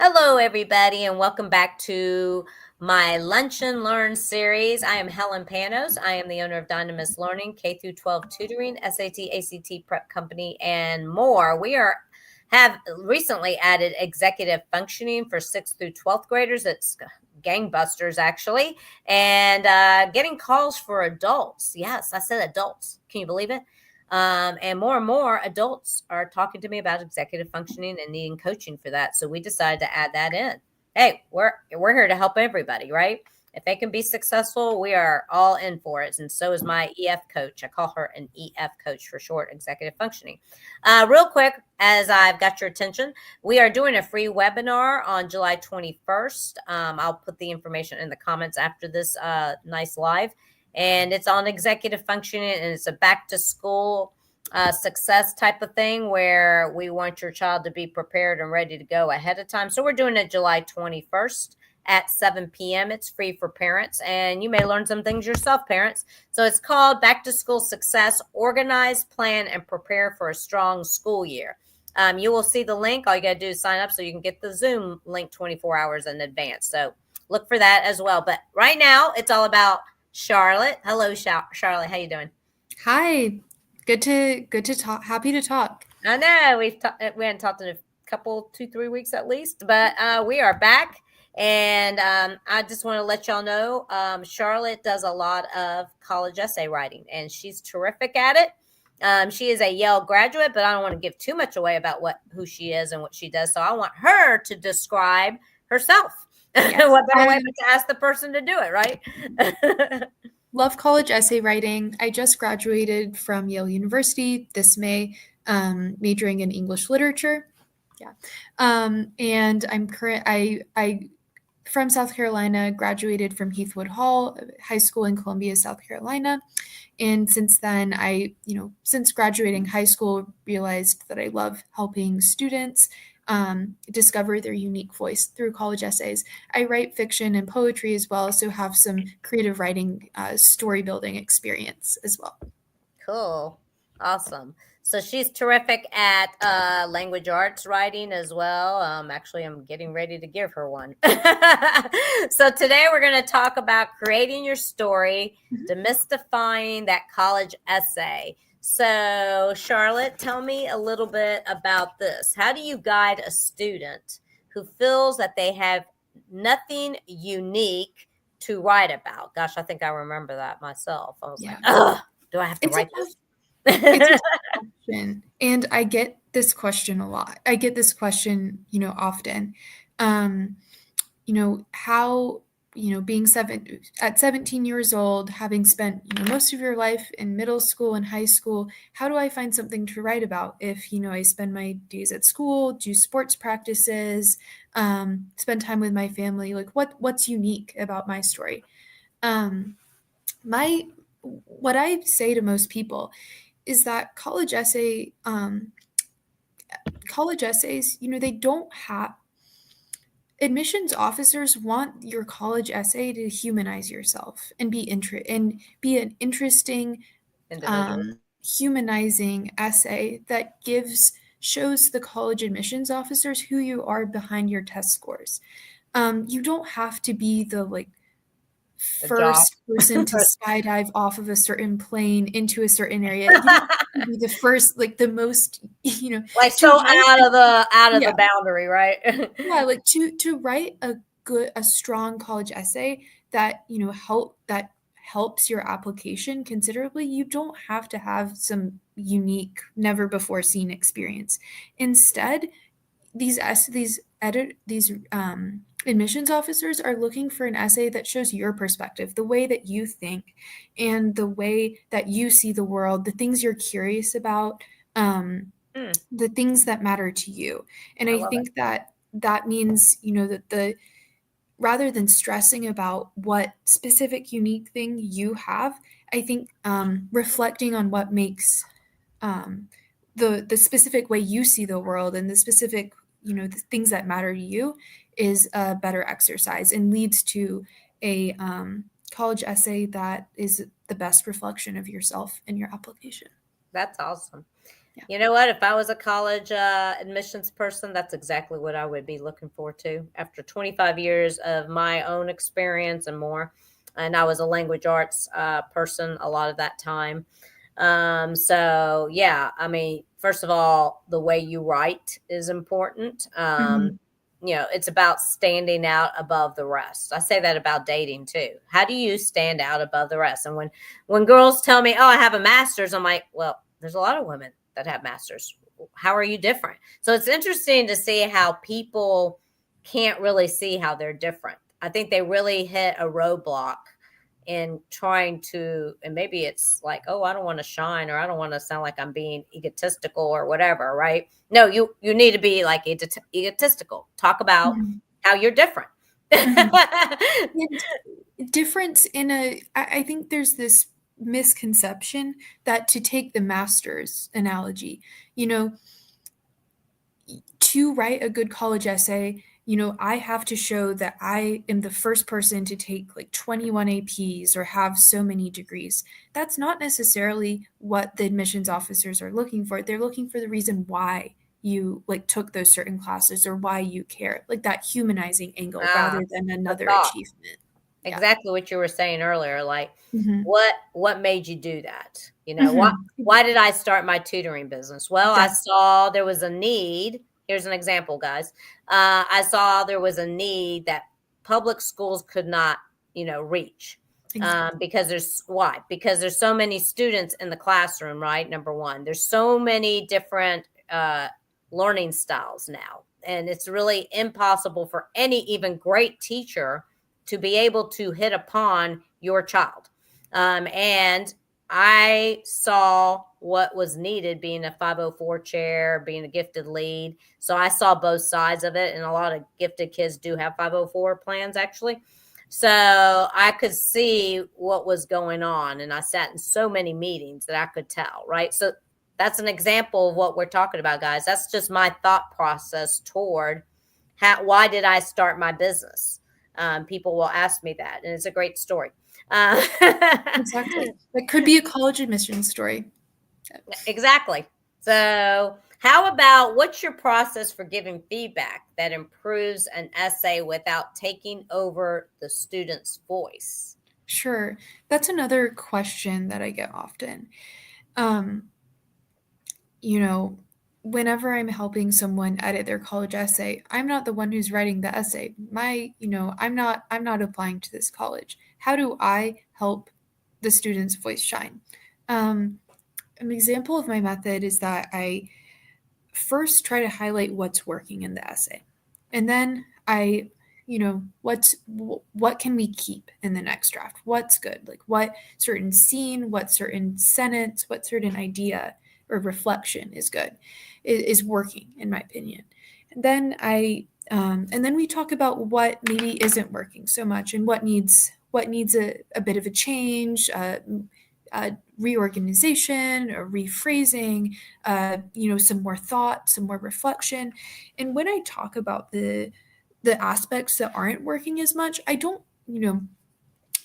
Hello, everybody, and welcome back to my Lunch and Learn series. I am Helen Panos. I am the owner of Dynamis Learning, K through 12 tutoring, SAT, ACT prep company, and more. Have recently added executive functioning for 6th through 12th graders. It's gangbusters, actually, and getting calls for adults. Yes, I said adults. Can you believe it? And more adults are talking to me about executive functioning and needing coaching for that. So we decided to add that in. Hey, we're here to help everybody, right? If they can be successful, we are all in for it. And so is my EF coach. I call her an EF coach for short, executive functioning. Real quick, as I've got your attention, we are doing a free webinar on July 21st. I'll put the information in the comments after this nice live. And it's on executive functioning, and it's a back to school success type of thing where we want your child to be prepared and ready to go ahead of time. So we're doing it July 21st at 7 p.m. It's free for parents, and you may learn some things yourself, parents. So it's called Back to School Success: Organize, Plan, and Prepare for a Strong School Year. You will see the link. All you got to do is sign up so you can get the Zoom link 24 hours in advance. So look for that as well. But right now, it's all about Charlotte. Hello, Charlotte. How you doing? Hi. Good to talk. Happy to talk. I know we hadn't talked in a couple, 2-3 weeks at least, but we are back. And I just want to let y'all know, Charlotte does a lot of college essay writing, and she's terrific at it. She is a Yale graduate, but I don't want to give too much away about who she is and what she does. So I want her to describe herself. Yes. What better way but to ask the person to do it, right? Love college essay writing. I just graduated from Yale University this May, majoring in English literature. Yeah. And I from South Carolina, graduated from Heathwood Hall High School in Columbia, South Carolina. And since then, since graduating high school, realized that I love helping students discover their unique voice through college essays. I write fiction and poetry as well, so have some creative writing, story building experience as well. Cool. Awesome. So she's terrific at language arts writing as well. Actually, I'm getting ready to give her one. So today we're going to talk about creating your story, demystifying that college essay. So Charlotte, tell me a little bit about this. How do you guide a student who feels that they have nothing unique to write about? Gosh, I think I remember that myself. I was like, ugh, do I have to write this? It's a question, and I get this question a lot. I get this question, often. How, being at 17 years old, having spent, most of your life in middle school and high school, how do I find something to write about if, I spend my days at school, do sports practices, spend time with my family? Like, what's unique about my story? What I say to most people is that college essays, they don't have admissions officers want your college essay to humanize yourself and be an interesting, humanizing essay that shows the college admissions officers who you are behind your test scores. You don't have to be the first person to skydive off of a certain plane into a certain area. You don't have to be the first, the most, like so out of the boundary, right? Yeah, to write a strong college essay that helps your application considerably, you don't have to have some unique, never before seen experience. Instead, these admissions officers are looking for an essay that shows your perspective, the way that you think, and the way that you see the world, the things you're curious about, the things that matter to you. And I think that means, that rather than stressing about what specific unique thing you have, I think reflecting on what makes the specific way you see the world and the specific, the things that matter to you is a better exercise and leads to a college essay that is the best reflection of yourself and your application. That's awesome. You know what? If I was a college admissions person, that's exactly what I would be looking for too. After 25 years of my own experience and more, and I was a language arts person a lot of that time. So yeah, I mean, first of all, the way you write is important. Mhm. It's about standing out above the rest. I say that about dating too. How do you stand out above the rest? And when girls tell me, "Oh, I have a master's," I'm like, "Well, there's a lot of women that have masters. How are you different?" So it's interesting to see how people can't really see how they're different. I think they really hit a roadblock in trying to, and maybe it's like, oh, I don't want to shine, or I don't want to sound like I'm being egotistical or whatever, right? No, you need to be like egotistical. Talk about Mhm. how you're different. Mhm. And difference in I think there's this misconception that, to take the master's analogy, you know, to write a good college essay, I have to show that I am the first person to take like 21 APs or have so many degrees. That's not necessarily what the admissions officers are looking for. They're looking for the reason why you like took those certain classes or why you care, like that humanizing angle Ah, rather than the another thought. achievement. Yeah. Exactly what you were saying earlier, like, Mhm. what made you do that? Mhm. Why did I start my tutoring business? Well, I Exactly. saw there was a need. Here's an example, guys. I saw there was a need that public schools could not, reach. Exactly. Because because there's so many students in the classroom, right? Number one, there's so many different learning styles now, and it's really impossible for any even great teacher to be able to hit upon your child. And I saw what was needed, being a 504 chair, being a gifted lead. So I saw both sides of it. And a lot of gifted kids do have 504 plans, actually. So I could see what was going on. And I sat in so many meetings that I could tell, right? So that's an example of what we're talking about, guys. That's just my thought process toward why did I start my business? People will ask me that, and it's a great story. Uh, Exactly. That could be a college admissions story. exactly. So, how about what's your process for giving feedback that improves an essay without taking over the student's voice? Sure. That's another question that I get often. Um, you know, Whenever I'm helping someone edit their college essay, I'm not the one who's writing the essay. I'm not applying to this college. How do I help the student's voice shine? Um, an example of my method is that I first try to highlight what's working in the essay. And then what can we keep in the next draft? What's good? Like what certain scene, what certain sentence, what certain idea or reflection is good, is working in my opinion. And then we talk about what maybe isn't working so much and what needs a bit of a change, a reorganization, a rephrasing, some more thought, some more reflection. And when I talk about the aspects that aren't working as much, I don't,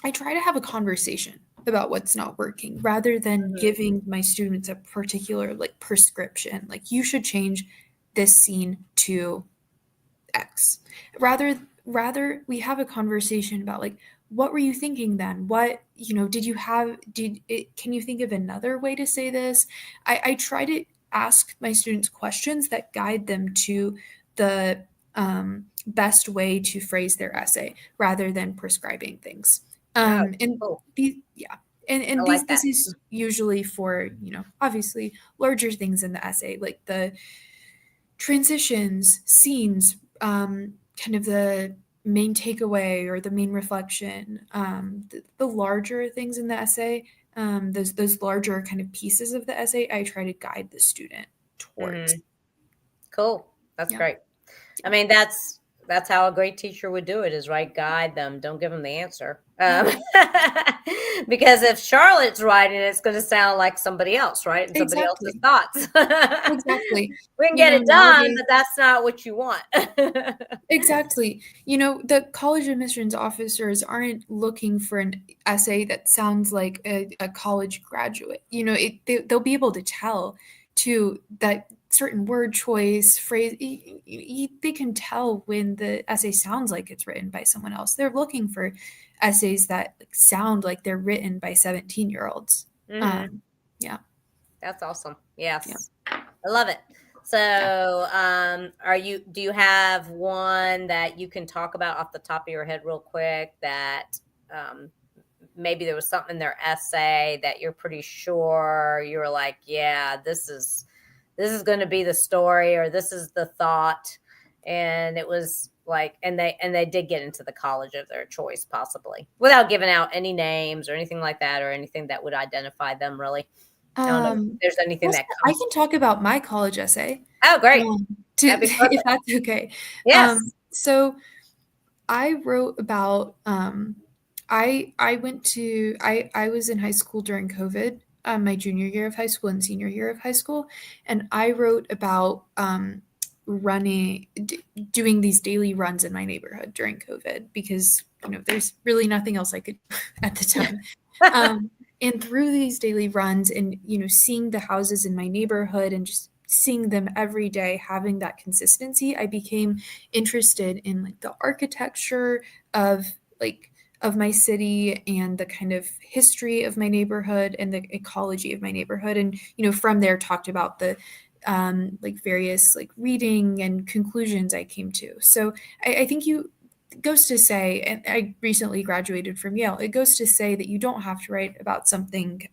I try to have a conversation about what's not working rather than Mhm. giving my students a particular like prescription, like you should change this scene to X. Rather we have a conversation about like what were you thinking then? What, did you have did it can you think of another way to say this? I try to ask my students questions that guide them to the best way to phrase their essay rather than prescribing things. Oh, And cool. yeah. And I these like that. this is usually for, obviously larger things in the essay, like the transitions, scenes, kind of the main takeaway or the main reflection, the larger things in the essay, those larger kind of pieces of the essay, I try to guide the student towards. Mhm. Cool. That's Yeah. great. I Yeah. mean, that's how a great teacher would do it, is right, guide them. Don't give them the answer. Yeah. Because if Charlotte's writing, it's going to sound like somebody else, right? And somebody else's Exactly. thoughts. Exactly. We can get it done, Nowadays, but that's not what you want. exactly. The college admissions officers aren't looking for an essay that sounds like a college graduate. They'll be able to tell too, that certain word choice, phrase, they can tell when the essay sounds like it's written by someone else. They're looking for essays that sound like they're written by 17-year-olds. Mm-hmm. Yeah. That's awesome. Yeah. Yes. I love it. So, do you have one that you can talk about off the top of your head real quick that maybe there was something in their essay that you're pretty sure you were like, yeah, this is going to be the story, or this is the thought, and it was like, and they did get into the college of their choice, possibly without giving out any names or anything like that, or anything that would identify them really. I don't know if there's anything Also, that I comes. can talk about my college essay. Oh, great. That'd be If perfect. that's okay. Yes. So I wrote about I went to I was in high school during COVID, my junior year of high school and senior year of high school, and I wrote about doing these daily runs in my neighborhood during COVID because there's really nothing else I could do at the time. And through these daily runs and seeing the houses in my neighborhood and just seeing them every day, having that consistency, I became interested in like the architecture of like of my city and the kind of history of my neighborhood and the ecology of my neighborhood. And from there talked about the like various like reading and conclusions I came to. So I think it goes to say, and I recently graduated from Yale, it goes to say that you don't have to write about something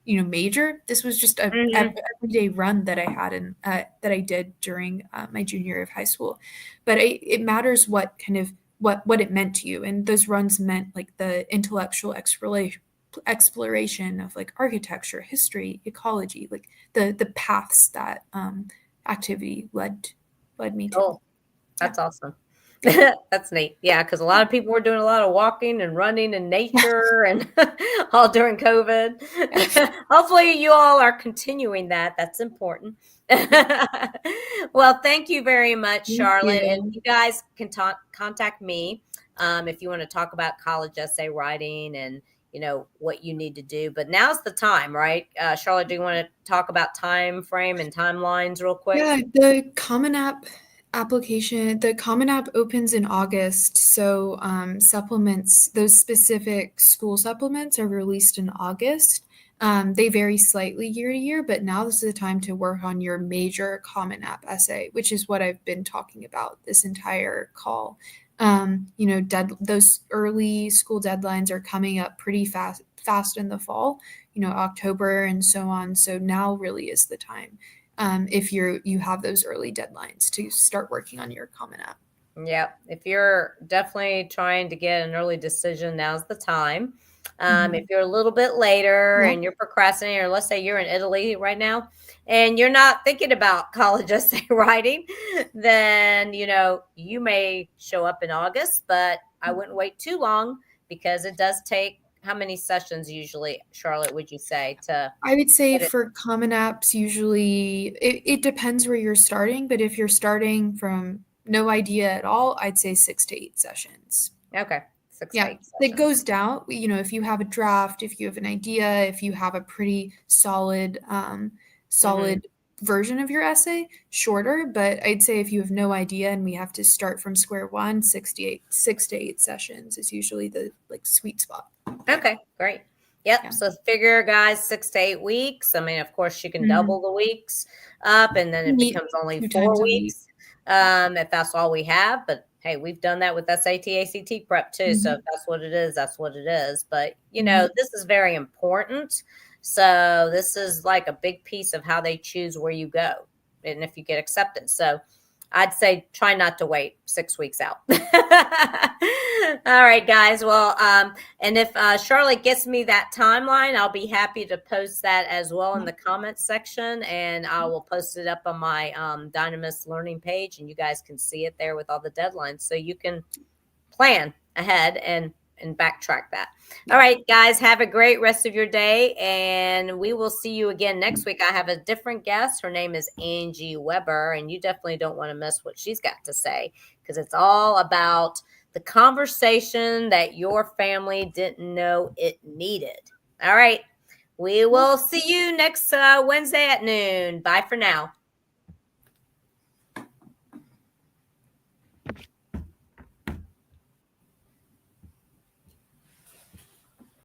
major. This was just a Mm-hmm. everyday run that I had that I did during my junior year of high school. But it matters what kind of what it meant to you, and those runs meant like the intellectual exploration of like architecture, history, ecology, like the paths that activity led me to. Cool. Yeah. That's awesome. Yeah. That's neat. Yeah, because a lot of people were doing a lot of walking and running in nature and all during COVID. Yeah. Hopefully, you all are continuing that. That's important. Well, thank you very much, Thank Charlotte. And you. you guys can contact me if you want to talk about college essay writing and what you need to do. But now's the time, right? Charlotte, do you want to talk about time frame and timelines real quick? Yeah, the Common App application, the Common App opens in August. So supplements, those specific school supplements are released in August. They vary slightly year to year, but now is the time to work on your major Common App essay, which is what I've been talking about this entire call. Those early school deadlines are coming up pretty fast in the fall, October and so on. So now really is the time if you have those early deadlines to start working on your Common App. Yeah, if you're definitely trying to get an early decision, now's the time. If you're a little bit later Yeah. and you're procrastinating, or let's say you're in Italy right now and you're not thinking about college essay writing, then you may show up in August, but I wouldn't wait too long because it does take how many sessions usually, Charlotte, would you say to I would say get it? for Common Apps, usually it depends where you're starting, but if you're starting from no idea at all, I'd say 6 to 8 sessions. Okay, 6 to Yeah, 8 it sessions. goes down. If you have a draft, if you have an idea, if you have a pretty Hmm. solid version of your essay, shorter. But I'd say if you have no idea and we have to start from square one, 6 to 8 sessions is usually the like sweet spot. Okay, great. Yep. Yeah. So figure, guys, 6 to 8 weeks. I mean, of course, you can Mhm. double the weeks up, and then it Meet becomes only 4 2 times a week. weeks if that's all we have. But hey, we've done that with SAT, ACT prep too. So if Mhm. that's what it is, that's what it is. But Mhm. this is very important. So this is like a big piece of how they choose where you go, and if you get accepted. So I'd say try not to wait 6 weeks out. All right, guys. Well, and if Charlotte gets me that timeline, I'll be happy to post that as well in the comments section, and I will post it up on my Dynamis Learning page, and you guys can see it there with all the deadlines, so you can plan ahead and backtrack that. All right, guys, have a great rest of your day, and we will see you again next week. I have a different guest. Her name is Angie Weber, and you definitely don't want to miss what she's got to say because it's all about the conversation that your family didn't know it needed. All right. We will see you next Wednesday at noon. Bye for now.